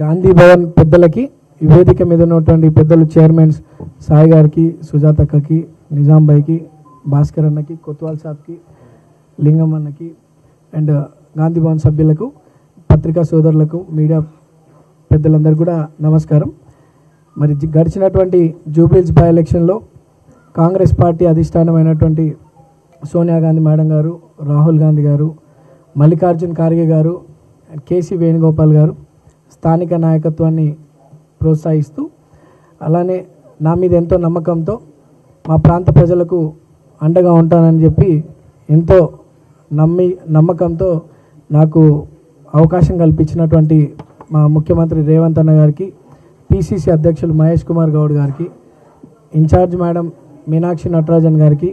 గాంధీ భవన్ పెద్దలకి, ఈ వేదిక మీద ఉన్నటువంటి పెద్దలు చైర్మన్స్ సాయి గారికి, సుజాతక్కకి, నిజాం భాయ్కి, భాస్కర్ అన్నకి, కొత్వాల్ సాబ్కి, లింగం అన్నకి అండ్ గాంధీ భవన్ సభ్యులకు, పత్రికా సోదరులకు, మీడియా పెద్దలందరూ కూడా నమస్కారం. మరి గడిచినటువంటి జూబ్లీహిల్స్ బై ఎలక్షన్లో కాంగ్రెస్ పార్టీ అధిష్టానమైనటువంటి సోనియా గాంధీ మేడం గారు, రాహుల్ గాంధీ గారు, మల్లికార్జున్ ఖార్గే గారు, కేసీ వేణుగోపాల్ గారు స్థానిక నాయకత్వాన్ని ప్రోత్సహిస్తూ, అలానే నా మీద ఎంతో నమ్మకంతో మా ప్రాంత ప్రజలకు అండగా ఉంటానని చెప్పి ఎంతో నమ్మకంతో నాకు అవకాశం కల్పించినటువంటి మా ముఖ్యమంత్రి రేవంత్ అన్న గారికి, పిసిసి అధ్యక్షులు మహేష్ కుమార్ గౌడ్ గారికి, ఇన్ఛార్జ్ మేడం మీనాక్షి నటరాజన్ గారికి,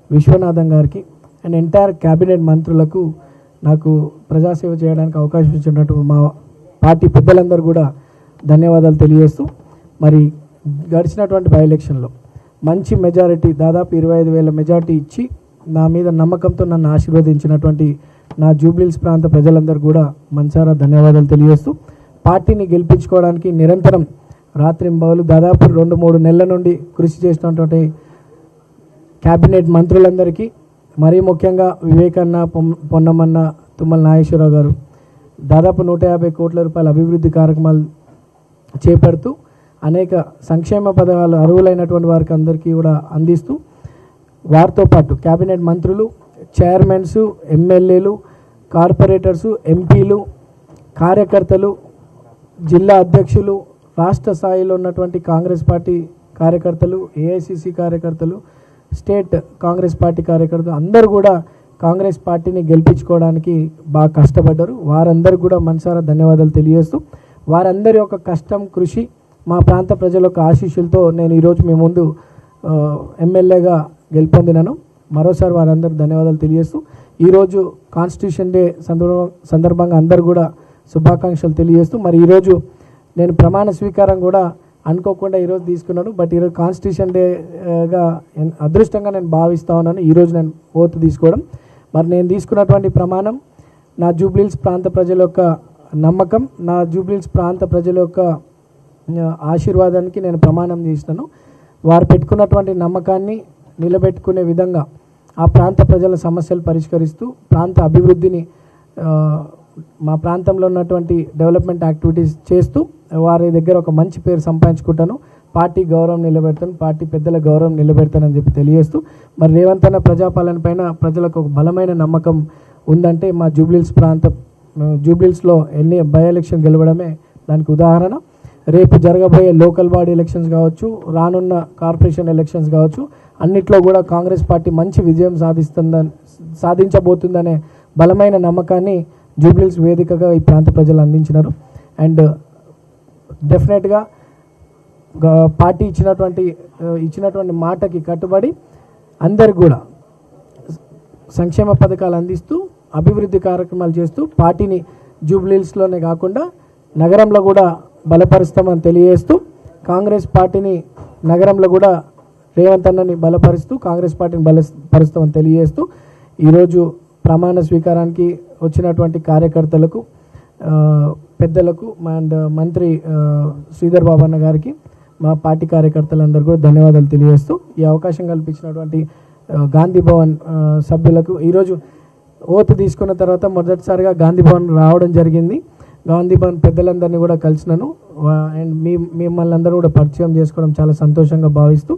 విశ్వనాథన్ గారికి అండ్ ఎంటైర్ క్యాబినెట్ మంత్రులకు నాకు ప్రజాసేవ చేయడానికి అవకాశం ఇచ్చినట్టు మా పార్టీ పెద్దలందరూ కూడా ధన్యవాదాలు తెలియజేస్తూ, మరి గడిచినటువంటి బై ఎలక్షన్లో మంచి మెజారిటీ, దాదాపు 25,000 మెజారిటీ ఇచ్చి నా మీద నమ్మకంతో నన్ను ఆశీర్వదించినటువంటి నా జూబ్లీహిల్స్ ప్రాంత ప్రజలందరూ కూడా మనసారా ధన్యవాదాలు తెలియజేస్తూ, పార్టీని గెలిపించుకోవడానికి నిరంతరం రాత్రింబవలు దాదాపు 2-3 నెలల నుండి కృషి చేసినటువంటి క్యాబినెట్ మంత్రులందరికీ, మరీ ముఖ్యంగా వివేకన్న, పొన్నమన్న, తుమ్మల నాగేశ్వరరావు గారు దాదాపు 150 కోట్ల రూపాయల అభివృద్ధి కార్యక్రమాలు చేపడుతూ అనేక సంక్షేమ పథకాలు అర్హులైనటువంటి వారికి అందరికీ కూడా అందిస్తూ, వారితో పాటు క్యాబినెట్ మంత్రులు, చైర్మన్స్, ఎమ్మెల్యేలు, కార్పొరేటర్సు, ఎంపీలు, కార్యకర్తలు, జిల్లా అధ్యక్షులు, రాష్ట్ర స్థాయిలో ఉన్నటువంటి కాంగ్రెస్ పార్టీ కార్యకర్తలు, ఏఐసిసి కార్యకర్తలు, స్టేట్ కాంగ్రెస్ పార్టీ కార్యకర్తలు అందరూ కూడా కాంగ్రెస్ పార్టీని గెలిపించుకోవడానికి బాగా కష్టపడ్డారు. వారందరూ కూడా మనసారా ధన్యవాదాలు తెలియజేస్తూ, వారందరి యొక్క కష్టం, కృషి, మా ప్రాంత ప్రజల యొక్క ఆశీస్సులతో నేను ఈరోజు మీ ముందు ఎమ్మెల్యేగా గెలుపొందినాను. మరోసారి వారందరూ ధన్యవాదాలు తెలియజేస్తూ, ఈరోజు కాన్స్టిట్యూషన్ డే సందర్భంగా అందరూ కూడా శుభాకాంక్షలు తెలియజేస్తూ, మరి ఈరోజు నేను ప్రమాణ స్వీకారం కూడా అనుకోకుండా ఈరోజు తీసుకున్నాను. బట్ ఈరోజు కాన్స్టిట్యూషన్ డేగా అదృష్టంగా నేను భావిస్తూ ఉన్నాను ఈరోజు నేను ఓత్ తీసుకోవడం. మరి నేను తీసుకున్నటువంటి ప్రమాణం నా జూబ్లీహిల్స్ ప్రాంత ప్రజల యొక్క నమ్మకం, నా జూబ్లీహిల్స్ ప్రాంత ప్రజల యొక్క ఆశీర్వాదానికి నేను ప్రమాణం చేసినాను. వారు పెట్టుకున్నటువంటి నమ్మకాన్ని నిలబెట్టుకునే విధంగా ఆ ప్రాంత ప్రజల సమస్యలు పరిష్కరిస్తూ, ప్రాంత అభివృద్ధిని, మా ప్రాంతంలో ఉన్నటువంటి డెవలప్మెంట్ యాక్టివిటీస్ చేస్తూ వారి దగ్గర ఒక మంచి పేరు సంపాదించుకుంటాను. పార్టీ గౌరవం నిలబెడతాను, పార్టీ పెద్దల గౌరవం నిలబెడతానని చెప్పి తెలియజేస్తూ, మరి రేవంత్ అన్న ప్రజాపాలన పైన ప్రజలకు ఒక బలమైన నమ్మకం ఉందంటే మా జూబ్లీహిల్స్లో ఎన్ని బై ఎలక్షన్ గెలవడమే దానికి ఉదాహరణ. రేపు జరగబోయే లోకల్ బాడీ ఎలక్షన్స్ కావచ్చు, రానున్న కార్పొరేషన్ ఎలక్షన్స్ కావచ్చు, అన్నిట్లో కూడా కాంగ్రెస్ పార్టీ మంచి విజయం సాధించబోతుందనే బలమైన నమ్మకాన్ని జూబ్లీహిల్స్ వేదికగా ఈ ప్రాంత ప్రజలు అందించినారు. అండ్ డెఫినెట్గా పార్టీ ఇచ్చినటువంటి మాటకి కట్టుబడి అందరికి కూడా సంక్షేమ పథకాలు అందిస్తూ, అభివృద్ధి కార్యక్రమాలు చేస్తూ, పార్టీని జూబ్లీహిల్స్లోనే కాకుండా నగరంలో కూడా బలపరుస్తామని తెలియజేస్తూ, కాంగ్రెస్ పార్టీని నగరంలో కూడా రేవంత్ అన్నని బలపరుస్తూ కాంగ్రెస్ పార్టీని బలపరుస్తామని తెలియజేస్తూ, ఈరోజు ప్రమాణ స్వీకారానికి వచ్చినటువంటి కార్యకర్తలకు, పెద్దలకు అండ్ మంత్రి శ్రీధర్ బాబు అన్న గారికి, మా పార్టీ కార్యకర్తలందరూ కూడా ధన్యవాదాలు తెలియజేస్తూ, ఈ అవకాశం కల్పించినటువంటి గాంధీ భవన్ సభ్యులకు, ఈరోజు ఓత్ తీసుకున్న తర్వాత మొదటిసారిగా గాంధీ భవన్ రావడం జరిగింది. గాంధీ భవన్ పెద్దలందరినీ కూడా కలిసినాను అండ్ మిమ్మల్ని అందరూ కూడా పరిచయం చేసుకోవడం చాలా సంతోషంగా భావిస్తూ,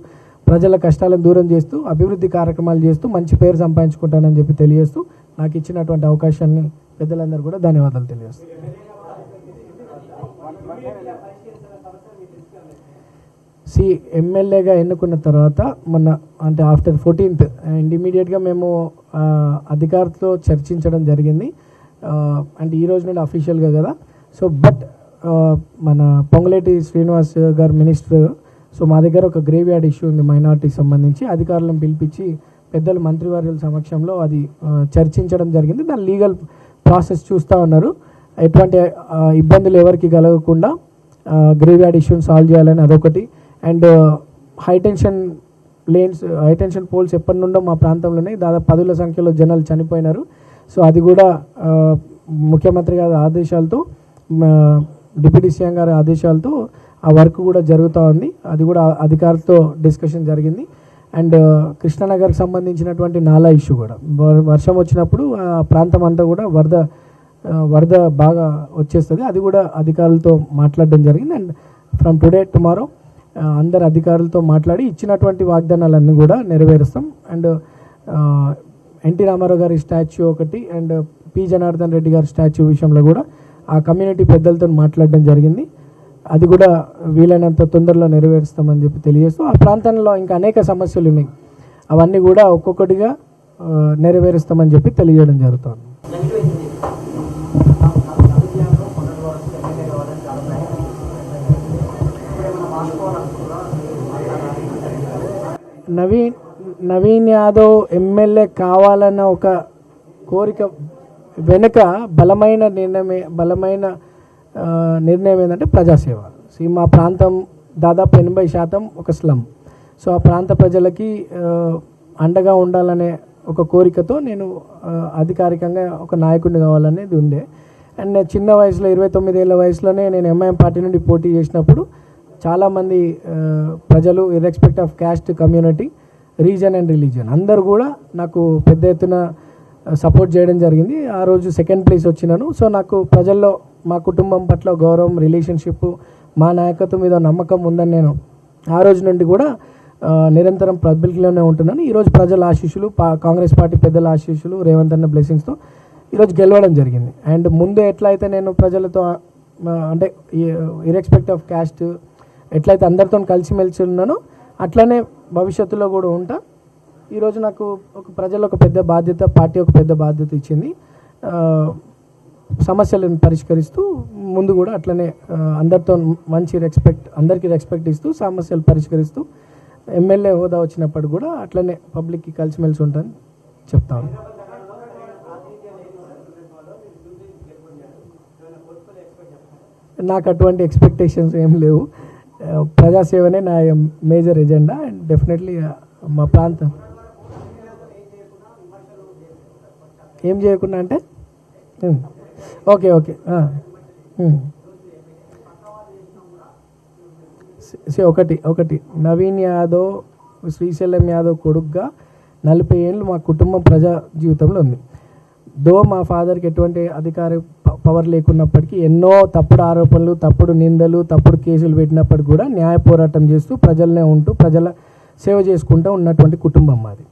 ప్రజల కష్టాలను దూరం చేస్తూ, అభివృద్ధి కార్యక్రమాలు చేస్తూ మంచి పేరు సంపాదించుకుంటానని చెప్పి తెలియజేస్తూ, నాకు ఇచ్చినటువంటి అవకాశాన్ని పెద్దలందరూ కూడా ధన్యవాదాలు తెలియజేస్తూ, ఎమ్మెల్యేగా ఎన్నుకున్న తర్వాత మొన్న అంటే ఆఫ్టర్ 14th అండ్ ఇమీడియట్గా మేము అధికారులతో చర్చించడం జరిగింది. అంటే ఈ రోజు నుండి అఫీషియల్గా కదా. సో బట్ మన పొంగులేటి శ్రీనివాస్ గారు మినిస్టర్, సో మా దగ్గర ఒక గ్రేవ్ యార్డ్ ఇష్యూ ఉంది మైనార్టీకి సంబంధించి, అధికారులను పిలిపించి పెద్దలు మంత్రివర్యుల సమక్షంలో అది చర్చించడం జరిగింది. దాని లీగల్ ప్రాసెస్ చూస్తూ ఉన్నారు. ఎటువంటి ఇబ్బందులు ఎవరికి కలగకుండా గ్రేవ్ యార్డ్ ఇష్యూని సాల్వ్ చేయాలని అదొకటి. అండ్ హైటెన్షన్ పోల్స్ ఎప్పటి నుండో మా ప్రాంతంలోనే దాదాపు 10,000 సంఖ్యలో జనాలు చనిపోయినారు. సో అది కూడా ముఖ్యమంత్రి గారి ఆదేశాలతో డిప్యూటీ సీఎం గారి ఆదేశాలతో ఆ వర్క్ కూడా జరుగుతూ ఉంది. అది కూడా అధికారులతో డిస్కషన్ జరిగింది. అండ్ కృష్ణానగర్కి సంబంధించినటువంటి నాలా ఇష్యూ కూడా వర్షం వచ్చినప్పుడు ఆ ప్రాంతం అంతా కూడా వరద బాగా వచ్చేస్తుంది. అది కూడా అధికారులతో మాట్లాడడం జరిగింది. అండ్ ఫ్రమ్ టుడే టుమారో అందరు అధికారులతో మాట్లాడి ఇచ్చినటువంటి వాగ్దానాలన్నీ కూడా నెరవేరుస్తాం. అండ్ ఎన్టీ రామారావు గారి స్టాచ్యూ ఒకటి అండ్ పి జనార్దన్ రెడ్డి గారి స్టాచ్యూ విషయంలో కూడా ఆ కమ్యూనిటీ పెద్దలతో మాట్లాడడం జరిగింది. అది కూడా వీలైనంత తొందరలో నెరవేరుస్తామని చెప్పి తెలియజేస్తూ ఆ ప్రాంతంలో ఇంకా అనేక సమస్యలు ఉన్నాయి, అవన్నీ కూడా ఒక్కొక్కటిగా నెరవేరుస్తామని చెప్పి తెలియజేయడం జరుగుతుంది. నవీన్ యాదవ్ ఎమ్మెల్యే కావాలన్న ఒక కోరిక వెనుక బలమైన నిర్ణయం ఏంటంటే ప్రజాసేవ. మా ప్రాంతం దాదాపు 80% ఒక స్లమ్. సో ఆ ప్రాంత ప్రజలకి అండగా ఉండాలనే ఒక కోరికతో నేను అధికారికంగా ఒక నాయకుడిని కావాలనేది ఉండే. అండ్ నేను చిన్న వయసులో 29 ఏళ్ళ వయసులోనే నేను ఎంఐఎం పార్టీ నుండి పోటీ చేసినప్పుడు చాలామంది ప్రజలు irrespective of caste, community, region and religion అందరూ కూడా నాకు పెద్ద ఎత్తున సపోర్ట్ చేయడం జరిగింది. ఆ రోజు సెకండ్ ప్లేస్ వచ్చినాను. సో నాకు ప్రజల్లో మా కుటుంబం పట్ల గౌరవం, రిలేషన్షిప్, మా నాయకత్వం మీద నమ్మకం ఉందని నేను ఆ రోజు నుండి కూడా నిరంతరం పబ్లిక్లోనే ఉంటున్నాను. ఈరోజు ప్రజల ఆశీస్సులు, కాంగ్రెస్ పార్టీ పెద్దల ఆశీస్సులు, రేవంత్ అన్న బ్లెస్సింగ్స్తో ఈరోజు గెలవడం జరిగింది. అండ్ ముందు ఎట్లయితే నేను ప్రజలతో అంటే ఇర్రెస్పెక్ట్ ఆఫ్ క్యాస్ట్ ఎట్లయితే అందరితో కలిసిమెలిసి ఉన్నానో అట్లనే భవిష్యత్తులో కూడా ఉంటా. ఈరోజు నాకు ప్రజలు ఒక పెద్ద బాధ్యత, పార్టీ ఒక పెద్ద బాధ్యత ఇచ్చింది. సమస్యలను పరిష్కరిస్తూ ముందు కూడా అట్లనే అందరితో మంచి అందరికీ రెస్పెక్ట్ ఇస్తూ సమస్యలు పరిష్కరిస్తూ ఎమ్మెల్యే హోదా వచ్చినప్పుడు కూడా అట్లనే పబ్లిక్కి కలిసిమెలిసి ఉంటానని చెప్తాను. నాకు అటువంటి ఎక్స్పెక్టేషన్స్ ఏం లేవు. ప్రజాసేవనే నా మేజర్ ఎజెండా. అండ్ డెఫినెట్లీ మా ప్రాంతం ఏం చేయకుండా అంటే ఓకే ఒకటి నవీన్ యాదవ్, శ్రీశైలం యాదవ్ కొడుకుగా 40 ఏళ్ళు మా కుటుంబం ప్రజా జీవితంలో ఉంది. మా ఫాదర్కి ఎటువంటి అధికార పవర్ లేకున్నప్పటికీ ఎన్నో తప్పుడు ఆరోపణలు, తప్పుడు నిందలు, తప్పుడు కేసులు పెట్టినప్పటికీ కూడా న్యాయ పోరాటం చేస్తూ ప్రజలనే ఉంటూ ప్రజల సేవ చేసుకుంటూ ఉన్నటువంటి కుటుంబం మాది.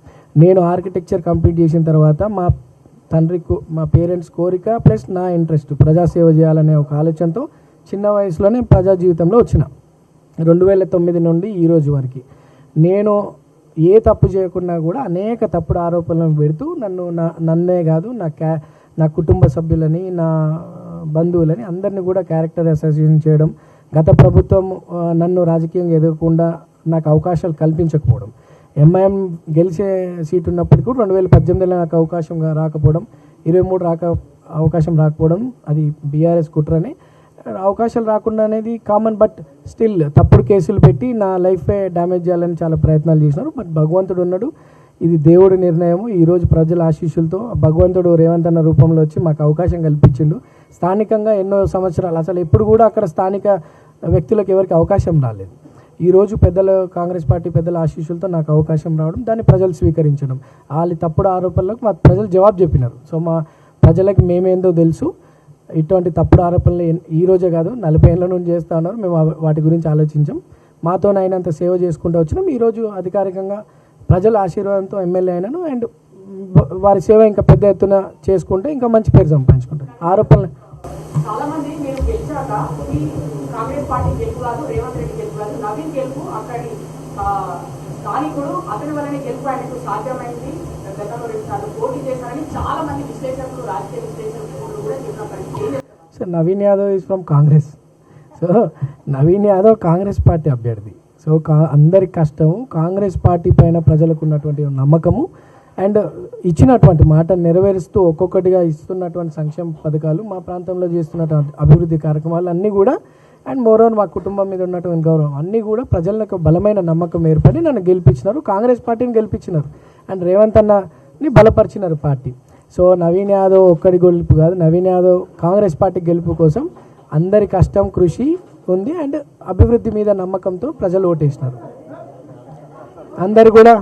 నేను ఆర్కిటెక్చర్ కంప్లీట్ చేసిన తర్వాత మా పేరెంట్స్ కోరిక ప్లస్ నా ఇంట్రెస్ట్ ప్రజాసేవ చేయాలనే ఒక ఆలోచనతో చిన్న వయసులోనే ప్రజా జీవితంలో వచ్చిన. 2009 నుండి ఈ రోజు వరకు నేను ఏ తప్పు చేయకున్నా కూడా అనేక తప్పుడు ఆరోపణలను పెడుతూ నన్నే కాదు నా కుటుంబ సభ్యులని, నా బంధువులని అందరినీ కూడా క్యారెక్టర్ అసోసియేషన్ చేయడం, గత ప్రభుత్వం నన్ను రాజకీయంగా ఎదగకుండా నాకు అవకాశాలు కల్పించకపోవడం, ఎంఐఎం గెలిచే సీటు ఉన్నప్పటికీ కూడా 2018లో నాకు అవకాశం రాకపోవడం, 23 అవకాశం రాకపోవడం, అది బీఆర్ఎస్ కుట్రని. అవకాశాలు రాకుండా అనేది కామన్. బట్ స్టిల్ తప్పుడు కేసులు పెట్టి నా లైఫే డ్యామేజ్ చేయాలని చాలా ప్రయత్నాలు చేసినారు. బట్ భగవంతుడు ఉన్నాడు, ఇది దేవుడి నిర్ణయము. ఈరోజు ప్రజల ఆశీస్సులతో భగవంతుడు రేవంత్ అన్న రూపంలో వచ్చి మాకు అవకాశం కల్పించిండు. స్థానికంగా ఎన్నో సంవత్సరాలు అసలు ఎప్పుడు కూడా అక్కడ స్థానిక వ్యక్తులకు ఎవరికి అవకాశం రాలేదు. ఈరోజు కాంగ్రెస్ పార్టీ పెద్దల ఆశీస్సులతో నాకు అవకాశం రావడం, దాన్ని ప్రజలు స్వీకరించడం, వాళ్ళ తప్పుడు ఆరోపణలకు మా ప్రజలు జవాబు చెప్పినారు. సో మా ప్రజలకు మేమేందో తెలుసు. ఇటువంటి తప్పుడు ఆరోపణలు ఈ రోజే కాదు 40 ఏళ్ళ నుండి చేస్తూ ఉన్నారు. మేము వాటి గురించి ఆలోచించాం. మాతోనైనంత సేవ చేసుకుంటూ వచ్చినాం. ఈరోజు అధికారికంగా ప్రజల ఆశీర్వాదంతో ఎమ్మెల్యే అయినాను. అండ్ వారి సేవ ఇంకా పెద్ద ఎత్తున చేసుకుంటే ఇంకా మంచి పేరు సంపాదించుకుంటారు. ఆరోపణలు చాలామంది మీరు గెలిచాక కాంగ్రెస్ పార్టీ గెలుపు కాదు, రేవంత్ రెడ్డి గెలుపు కాదు, నవీన్ గెలుపు అక్కడి స్థానికుడు అతని వల్లనే గెలుపు ఆయనకు సాధ్యమైంది. గతంలో 2 సార్లు పోటీ చేశారని చాలా మంది విశ్లేషకులు, రాజకీయ విశ్లేషకులు కూడా చెప్పినప్పటికీ sir Naveen Yadav is from Congress. So Naveen Yadav Congress party అభ్యర్థి. సో అందరి కష్టము, కాంగ్రెస్ పార్టీ పైన ప్రజలకు ఉన్నటువంటి నమ్మకము అండ్ ఇచ్చినటువంటి మాట నెరవేరుస్తూ ఒక్కొక్కటిగా ఇస్తున్నటువంటి సంక్షేమ పథకాలు, మా ప్రాంతంలో చేస్తున్నటువంటి అభివృద్ధి కార్యక్రమాలు అన్నీ కూడా అండ్ మోరోవర్ మా కుటుంబం మీద ఉన్నటువంటి గౌరవం అన్నీ కూడా ప్రజలకు బలమైన నమ్మకం ఏర్పడి నన్ను గెలిపించినారు, కాంగ్రెస్ పార్టీని గెలిపించినారు అండ్ రేవంత్ అన్నని బలపరిచినారు పార్టీ. సో నవీన్ యాదవ్ ఒక్కడి గెలుపు కాదు, నవీన్ యాదవ్ కాంగ్రెస్ పార్టీ గెలుపు కోసం అందరి కష్టం కృషి ఉంది అండ్ అభివృద్ధి మీద నమ్మకంతో ప్రజలు ఓటేసినారు. అందరు కూడా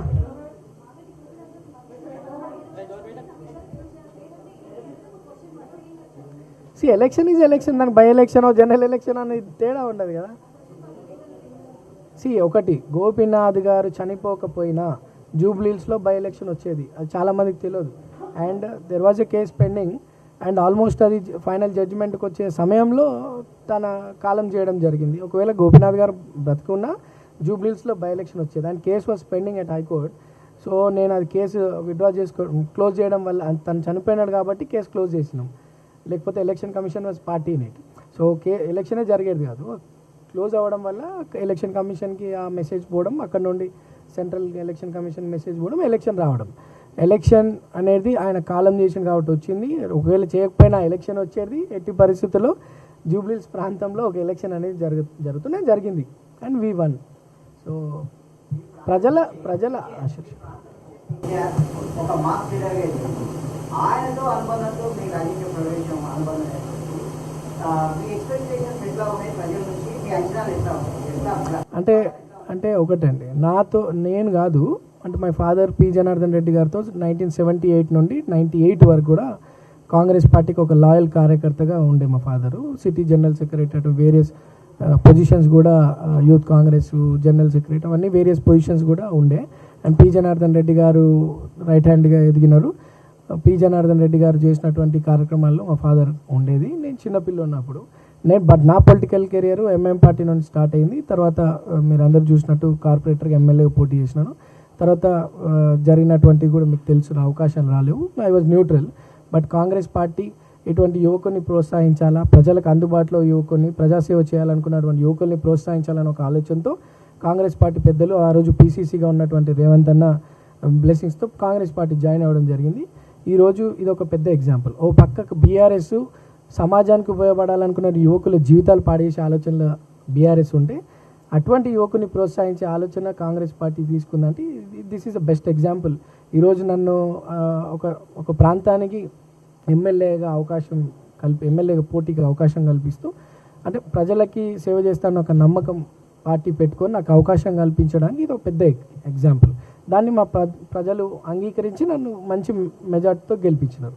ఎలక్షన్ ఈజ్ ఎలక్షన్, దానికి బై ఎలక్షన్ జనరల్ ఎలక్షన్ అనేది తేడా ఉండదు కదా. ఒకటి, గోపీనాథ్ గారు చనిపోకపోయినా జూబ్లీహిల్స్లో బై ఎలక్షన్ వచ్చేది, అది చాలామందికి తెలియదు. And there was a case pending and almost అది ఫైనల్ జడ్జిమెంట్కి వచ్చే సమయంలో తన కాలం చేయడం జరిగింది. ఒకవేళ గోపీనాథ్ గారు బ్రతుకున్నా జూబ్లీహిల్స్లో బై ఎలక్షన్ వచ్చేది and case was pending at high court. So నేను అది కేసు విత్డ్రా క్లోజ్ చేయడం వల్ల తను చనిపోయినాడు కాబట్టి కేసు క్లోజ్ చేసినాం, లేకపోతే election commission was party in it. So ఎలక్షనే జరిగేది కాదు. క్లోజ్ అవ్వడం వల్ల ఎలక్షన్ కమిషన్కి ఆ మెసేజ్ పోవడం, అక్కడ నుండి సెంట్రల్ ఎలక్షన్ కమిషన్ మెసేజ్ పోవడం, ఎలక్షన్ రావడం. ఎలక్షన్ అనేది ఆయన కాలం చేసింది కాబట్టి వచ్చింది. ఒకవేళ చేయకపోయినా ఎలక్షన్ వచ్చేది. ఎట్టి పరిస్థితుల్లో జూబ్లీహిల్స్ ప్రాంతంలో ఒక ఎలక్షన్ అనేది జరిగింది అండ్ వీ వన్. సో ప్రజల ఆశ. ఒక మాస్ లీడర్గా ఆయనతో అనుబంధంతో మీ రాజకీయ ప్రవేశం అనుబంధం మీ ఎక్స్పెక్టేషన్స్ ఎట్లా ఉన్నాయి ప్రజల నుంచి, మీ అంచనాలు ఎట్లా ఉన్నాయి? అంటే ఒకటండి, నేను కాదు, అంటే my father P Janardhan Reddy గారితో 1978 నుండి 98 వరకు కూడా కాంగ్రెస్ పార్టీకి ఒక లాయల్ కార్యకర్తగా ఉండే మా father. City general secretary, various positions కూడా, యూత్ కాంగ్రెస్ జనరల్ సెక్రటరీ, అవన్నీ వేరియస్ పొజిషన్స్ కూడా ఉండే. అండ్ పి జనార్దన్ రెడ్డి గారు రైట్ హ్యాండ్గా ఎదిగినారు. పి జనార్దన్ రెడ్డి గారు చేసినటువంటి కార్యక్రమాల్లో మా ఫాదర్ ఉండేది. నేను చిన్నపిల్ల ఉన్నప్పుడు బట్ నా పొలిటికల్ కెరియర్ ఎంఎం పార్టీ నుండి స్టార్ట్ అయింది. తర్వాత మీరు అందరూ చూసినట్టు కార్పొరేటర్గా ఎమ్మెల్యేగా పోటీ చేసినాను. తర్వాత జరిగినటువంటివి కూడా మీకు తెలుసు, అవకాశాలు రాలేవు. I was neutral. But Congress party ఇటువంటి యువకుని ప్రోత్సహించాలా, ప్రజలకు అందుబాటులో యువకుని, ప్రజాసేవ చేయాలనుకున్నటువంటి యువకుల్ని ప్రోత్సహించాలని ఒక ఆలోచనతో కాంగ్రెస్ పార్టీ పెద్దలు, ఆ రోజు పీసీసీగా ఉన్నటువంటి రేవంత్ అన్న బ్లెస్సింగ్స్తో కాంగ్రెస్ పార్టీ జాయిన్ అవ్వడం జరిగింది. ఈరోజు ఇది ఒక పెద్ద ఎగ్జాంపుల్. ఓ పక్కకు బీఆర్ఎస్ సమాజానికి ఉపయోగపడాలనుకున్న యువకుల జీవితాలు పాడేసే ఆలోచనలు బీఆర్ఎస్ ఉంటే, అటువంటి యువకుని ప్రోత్సహించే ఆలోచన కాంగ్రెస్ పార్టీ తీసుకుందంటే this is the best example. ఈరోజు నన్ను ఒక ప్రాంతానికి ఎమ్మెల్యేగా పోటీకి అవకాశం కల్పిస్తూ, అంటే ప్రజలకి సేవ చేస్తాను ఒక నమ్మకం పార్టీ పెట్టుకొని నాకు అవకాశం కల్పించడానికి ఇది ఒక పెద్ద ఎగ్జాంపుల్. దాన్ని మా ప్రజలు అంగీకరించి నన్ను మంచి మెజార్టీతో గెలిపించినారు.